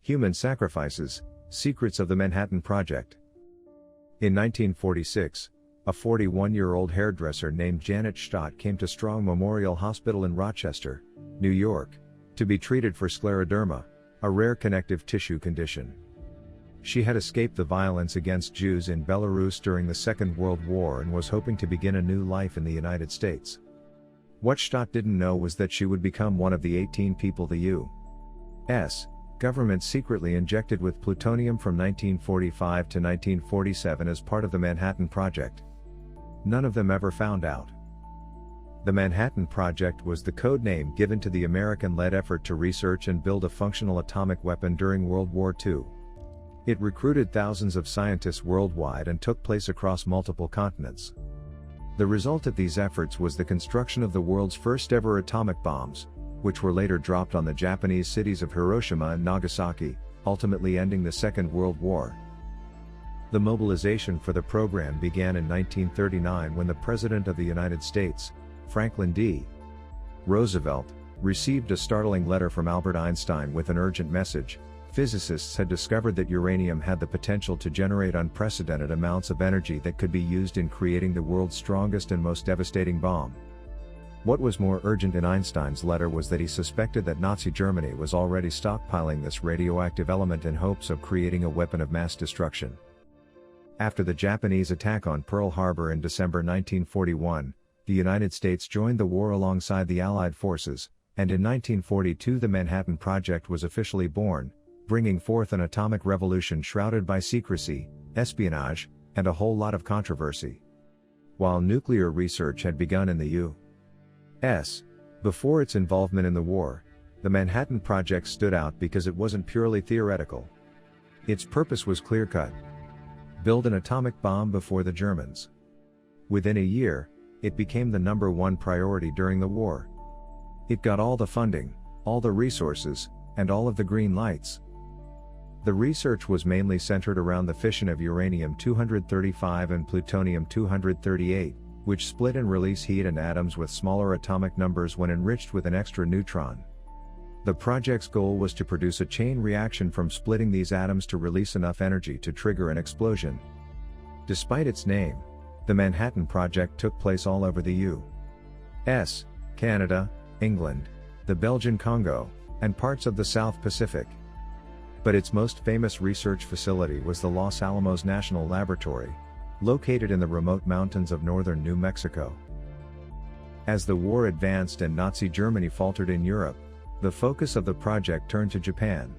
Human Sacrifices, Secrets of the Manhattan Project. In 1946, a 41-year-old hairdresser named Janet Stott came to Strong Memorial Hospital in Rochester, New York, to be treated for scleroderma, a rare connective tissue condition. She had escaped the violence against Jews in Belarus during the Second World War and was hoping to begin a new life in the United States. What Stott didn't know was that she would become one of the 18 people the U.S. government secretly injected with plutonium from 1945 to 1947 as part of the Manhattan Project. None of them ever found out. The Manhattan Project was the code name given to the American-led effort to research and build a functional atomic weapon during World War II. It recruited thousands of scientists worldwide and took place across multiple continents. The result of these efforts was the construction of the world's first ever atomic bombs, which were later dropped on the Japanese cities of Hiroshima and Nagasaki, ultimately ending the Second World War. The mobilization for the program began in 1939 when the President of the United States, Franklin D. Roosevelt, received a startling letter from Albert Einstein with an urgent message. Physicists had discovered that uranium had the potential to generate unprecedented amounts of energy that could be used in creating the world's strongest and most devastating bomb. What was more urgent in Einstein's letter was that he suspected that Nazi Germany was already stockpiling this radioactive element in hopes of creating a weapon of mass destruction. After the Japanese attack on Pearl Harbor in December 1941, the United States joined the war alongside the Allied forces, and in 1942 the Manhattan Project was officially born, bringing forth an atomic revolution shrouded by secrecy, espionage, and a whole lot of controversy. While nuclear research had begun in the U.S. before its involvement in the war, the Manhattan Project stood out because it wasn't purely theoretical. Its purpose was clear-cut: build an atomic bomb before the Germans. Within a year, it became the #1 priority during the war. It got all the funding, all the resources, and all of the green lights. The research was mainly centered around the fission of uranium-235 and plutonium-238, which split and release heat and atoms with smaller atomic numbers when enriched with an extra neutron. The project's goal was to produce a chain reaction from splitting these atoms to release enough energy to trigger an explosion. Despite its name, the Manhattan Project took place all over the U.S., Canada, England, the Belgian Congo, and parts of the South Pacific. But its most famous research facility was the Los Alamos National Laboratory, located in the remote mountains of northern New Mexico. As the war advanced and Nazi Germany faltered in Europe, the focus of the project turned to Japan.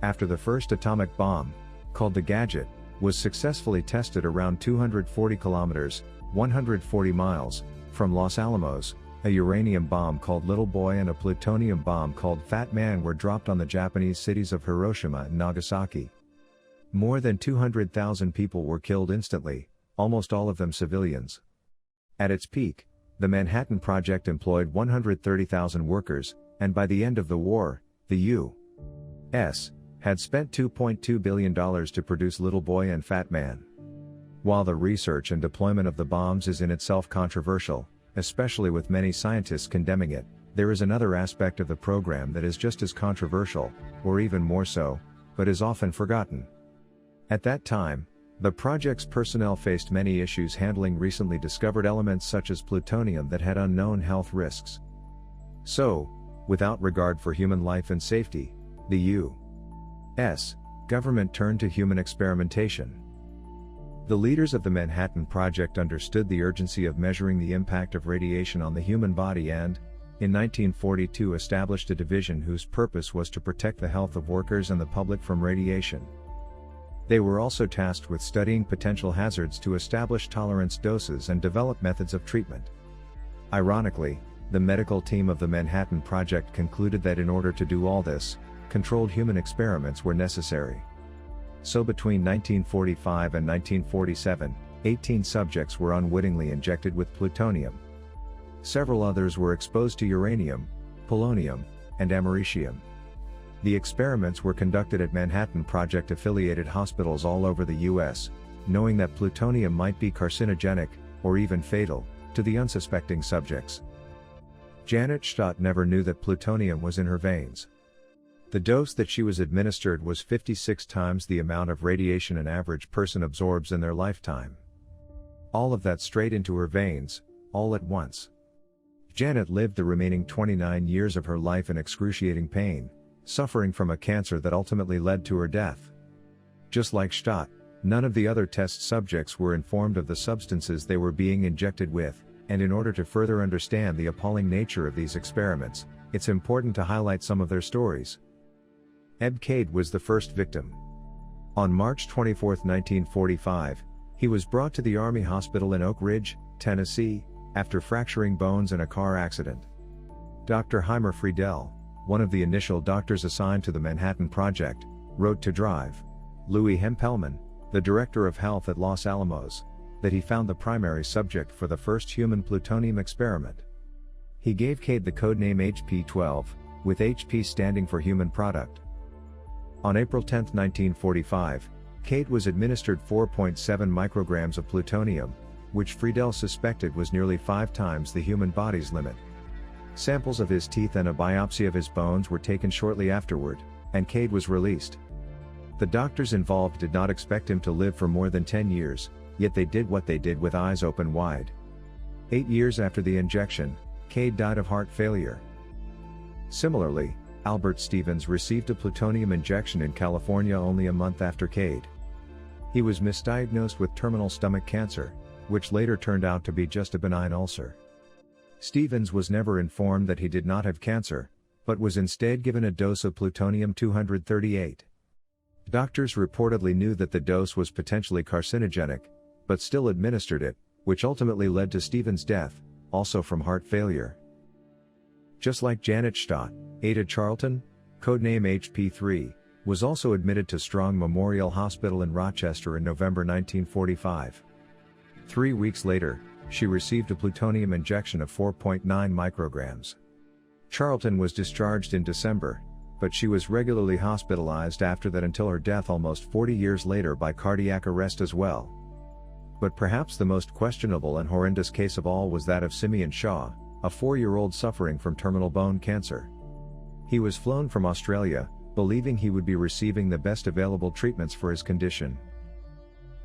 After the first atomic bomb, called the Gadget, was successfully tested around 240 kilometers, 140 miles, from Los Alamos, a uranium bomb called Little Boy and a plutonium bomb called Fat Man were dropped on the Japanese cities of Hiroshima and Nagasaki. More than 200,000 people were killed instantly, almost all of them civilians. At its peak, the Manhattan Project employed 130,000 workers, and by the end of the war, the U.S. had spent $2.2 billion to produce Little Boy and Fat Man. While the research and deployment of the bombs is in itself controversial, especially with many scientists condemning it, there is another aspect of the program that is just as controversial, or even more so, but is often forgotten. At that time, the project's personnel faced many issues handling recently discovered elements such as plutonium that had unknown health risks. So, without regard for human life and safety, the U.S. government turned to human experimentation. The leaders of the Manhattan Project understood the urgency of measuring the impact of radiation on the human body and, in 1942, established a division whose purpose was to protect the health of workers and the public from radiation. They were also tasked with studying potential hazards to establish tolerance doses and develop methods of treatment. Ironically, the medical team of the Manhattan Project concluded that in order to do all this, controlled human experiments were necessary. So between 1945 and 1947, 18 subjects were unwittingly injected with plutonium. Several others were exposed to uranium, polonium, and americium. The experiments were conducted at Manhattan Project-affiliated hospitals all over the U.S., knowing that plutonium might be carcinogenic, or even fatal, to the unsuspecting subjects. Janet Stott never knew that plutonium was in her veins. The dose that she was administered was 56 times the amount of radiation an average person absorbs in their lifetime. All of that straight into her veins, all at once. Janet lived the remaining 29 years of her life in excruciating pain, suffering from a cancer that ultimately led to her death. Just like Stott, none of the other test subjects were informed of the substances they were being injected with, and in order to further understand the appalling nature of these experiments, it's important to highlight some of their stories. Eb Cade was the first victim. On March 24, 1945, he was brought to the Army Hospital in Oak Ridge, Tennessee, after fracturing bones in a car accident. Dr. Heimer Friedel, one of the initial doctors assigned to the Manhattan Project, wrote to Drive. Louis Hempelman, the director of health at Los Alamos, that he found the primary subject for the first human plutonium experiment. He gave Cade the codename HP-12, with HP standing for human product. On April 10, 1945, Cade was administered 4.7 micrograms of plutonium, which Friedel suspected was nearly 5 times the human body's limit. Samples of his teeth and a biopsy of his bones were taken shortly afterward, and Cade was released. The doctors involved did not expect him to live for more than 10 years, yet they did what they did with eyes open wide. 8 years after the injection, Cade died of heart failure. Similarly, Albert Stevens received a plutonium injection in California only a month after Cade. He was misdiagnosed with terminal stomach cancer, which later turned out to be just a benign ulcer. Stevens was never informed that he did not have cancer, but was instead given a dose of plutonium-238. Doctors reportedly knew that the dose was potentially carcinogenic, but still administered it, which ultimately led to Stevens' death, also from heart failure. Just like Janet Stott, Ada Charlton, codename HP3, was also admitted to Strong Memorial Hospital in Rochester in November 1945. 3 weeks later, she received a plutonium injection of 4.9 micrograms. Charlton was discharged in December, but she was regularly hospitalized after that until her death almost 40 years later by cardiac arrest as well. But perhaps the most questionable and horrendous case of all was that of Simeon Shaw, a 4-year-old suffering from terminal bone cancer. He was flown from Australia, believing he would be receiving the best available treatments for his condition.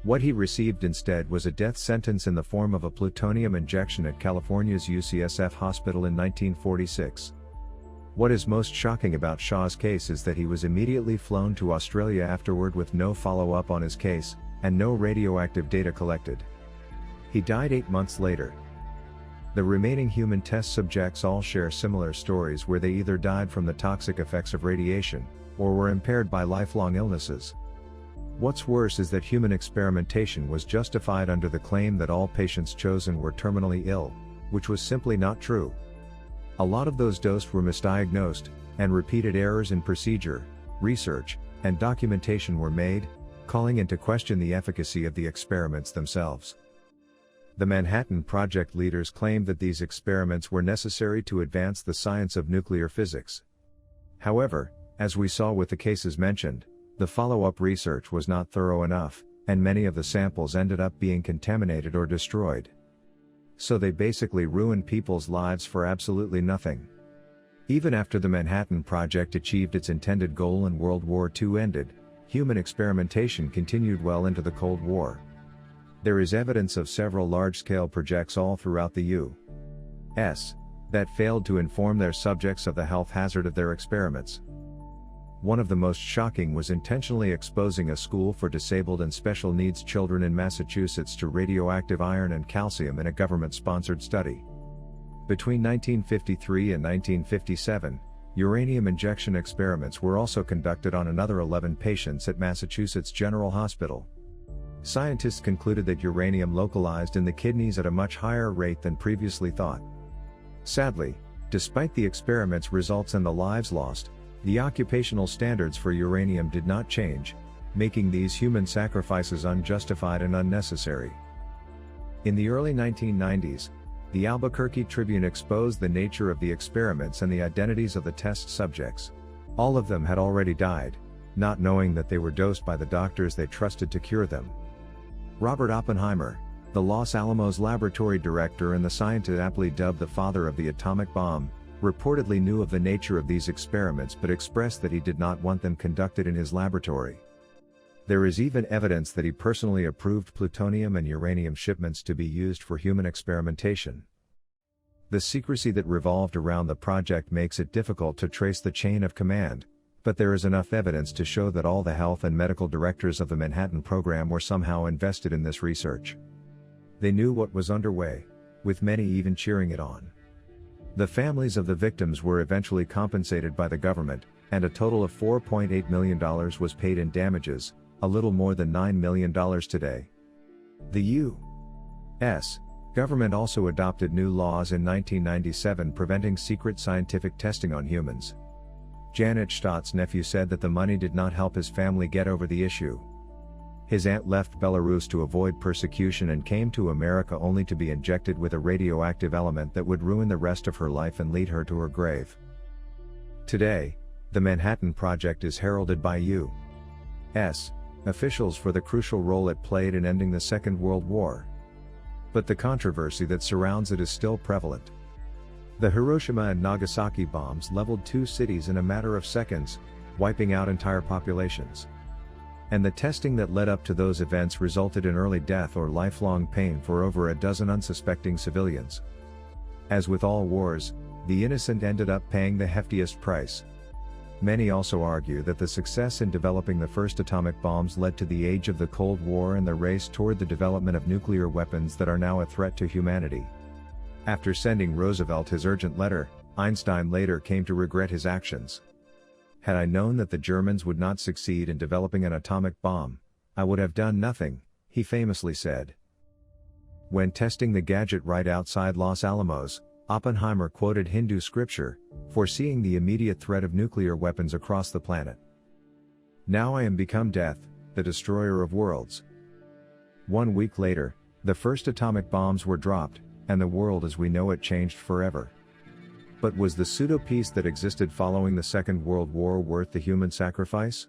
What he received instead was a death sentence in the form of a plutonium injection at California's UCSF hospital in 1946. What is most shocking about Shaw's case is that he was immediately flown to Australia afterward with no follow-up on his case, and no radioactive data collected. He died 8 months later. The remaining human test subjects all share similar stories where they either died from the toxic effects of radiation, or were impaired by lifelong illnesses. What's worse is that human experimentation was justified under the claim that all patients chosen were terminally ill, which was simply not true. A lot of those dosed were misdiagnosed, and repeated errors in procedure, research, and documentation were made, calling into question the efficacy of the experiments themselves. The Manhattan Project leaders claimed that these experiments were necessary to advance the science of nuclear physics. However, as we saw with the cases mentioned, the follow-up research was not thorough enough, and many of the samples ended up being contaminated or destroyed. So they basically ruined people's lives for absolutely nothing. Even after the Manhattan Project achieved its intended goal and World War II ended, human experimentation continued well into the Cold War. There is evidence of several large-scale projects all throughout the U.S. that failed to inform their subjects of the health hazard of their experiments. One of the most shocking was intentionally exposing a school for disabled and special needs children in Massachusetts to radioactive iron and calcium in a government-sponsored study. Between 1953 and 1957, uranium injection experiments were also conducted on another 11 patients at Massachusetts General Hospital. Scientists concluded that uranium localized in the kidneys at a much higher rate than previously thought. Sadly, despite the experiment's results and the lives lost, the occupational standards for uranium did not change, making these human sacrifices unjustified and unnecessary. In the early 1990s, the Albuquerque Tribune exposed the nature of the experiments and the identities of the test subjects. All of them had already died, not knowing that they were dosed by the doctors they trusted to cure them. Robert Oppenheimer, the Los Alamos laboratory director and the scientist aptly dubbed the father of the atomic bomb, reportedly knew of the nature of these experiments but expressed that he did not want them conducted in his laboratory. There is even evidence that he personally approved plutonium and uranium shipments to be used for human experimentation. The secrecy that revolved around the project makes it difficult to trace the chain of command, but there is enough evidence to show that all the health and medical directors of the Manhattan Program were somehow invested in this research. They knew what was underway, with many even cheering it on. The families of the victims were eventually compensated by the government, and a total of $4.8 million was paid in damages, a little more than $9 million today. The U.S. government also adopted new laws in 1997 preventing secret scientific testing on humans. Janet Stott's nephew said that the money did not help his family get over the issue. His aunt left Belarus to avoid persecution and came to America only to be injected with a radioactive element that would ruin the rest of her life and lead her to her grave. Today, the Manhattan Project is heralded by U.S. officials for the crucial role it played in ending the Second World War. But the controversy that surrounds it is still prevalent. The Hiroshima and Nagasaki bombs leveled two cities in a matter of seconds, wiping out entire populations. And the testing that led up to those events resulted in early death or lifelong pain for over a dozen unsuspecting civilians. As with all wars, the innocent ended up paying the heftiest price. Many also argue that the success in developing the first atomic bombs led to the age of the Cold War and the race toward the development of nuclear weapons that are now a threat to humanity. After sending Roosevelt his urgent letter, Einstein later came to regret his actions. "Had I known that the Germans would not succeed in developing an atomic bomb, I would have done nothing," he famously said. When testing the gadget right outside Los Alamos, Oppenheimer quoted Hindu scripture, foreseeing the immediate threat of nuclear weapons across the planet. "Now I am become death, the destroyer of worlds." 1 week later, the first atomic bombs were dropped, and the world as we know it changed forever. But was the pseudo-peace that existed following the Second World War worth the human sacrifice?